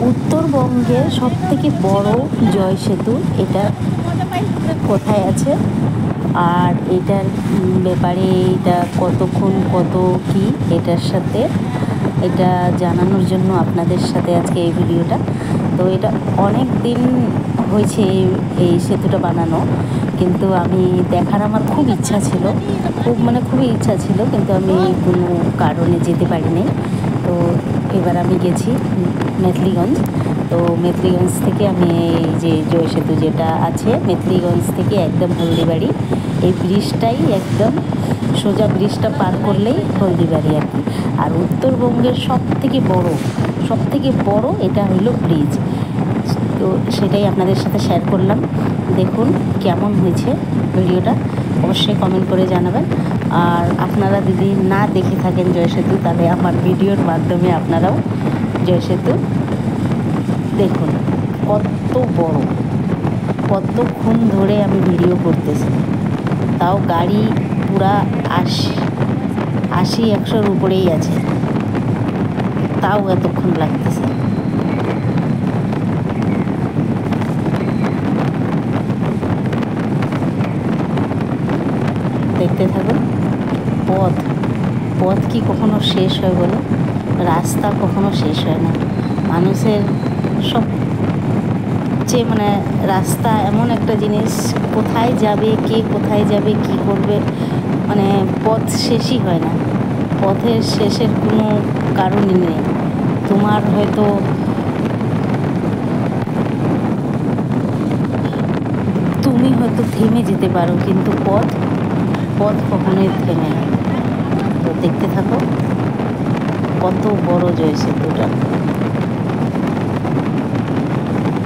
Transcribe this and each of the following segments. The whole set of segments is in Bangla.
উত্তরবঙ্গের সবথেকে বড় জয় সেতু এটা কোথায় আছে, আর এটার ব্যাপারে এটা কতক্ষণ কত কি এটার সাথে এটা জানানোর জন্য আপনাদের সাথে আজকে এই ভিডিওটা। তো এটা অনেক দিন হয়েছে এই সেতুটা বানানো, কিন্তু আমি দেখার আমার খুব ইচ্ছা ছিল, খুবই ইচ্ছা ছিল, কিন্তু আমি কোনো কারণে যেতে পারিনি। তো এবার আমি গেছি মেখলিগঞ্জ। তো মেখলিগঞ্জ থেকে আমি এই যে জয় সেতু যেটা আছে, মেখলিগঞ্জ থেকে একদম হলদিবাড়ি, এই ব্রিজটাই একদম সোজা, ব্রিজটা পার করলেই হলদিবাড়ি আর কি। আর উত্তরবঙ্গের সবথেকে বড় এটা হলো ব্রিজ। তো সেটাই আপনাদের সাথে শেয়ার করলাম। দেখুন কেমন হয়েছে ভিডিওটা, অবশ্যই কমেন্ট করে জানাবেন। আর আপনারা যদি না দেখে থাকেন জয় সেতু, তাহলে আমার ভিডিওর মাধ্যমে আপনারাও জয় সেতু দেখুন। কত বড়, কতক্ষণ ধরে আমি ভিডিও করতেছি, তাও গাড়ি পুরা 80-100-র উপরেই আছে, তাও এতক্ষণ লাগতেছে। দেখতে থাকুন। পথ কি কখনো শেষ হয় বলো? রাস্তা কখনো শেষ হয় না। মানুষের সবচেয়ে রাস্তা এমন একটা জিনিস, কোথায় যাবে, কে কোথায় যাবে, কি করবে, পথ শেষই হয় না। পথের শেষের কোনো কারণই নেই। তোমার হয়তো তুমি হয়তো থেমে যেতে পারো, কিন্তু পথ কখনোই থেমে না। তো দেখতে থাকো কত বড় জয় সেতুটা।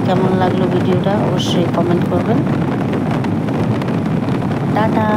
কেমন লাগলো ভিডিওটা অবশ্যই কমেন্ট করবেন। টাটা।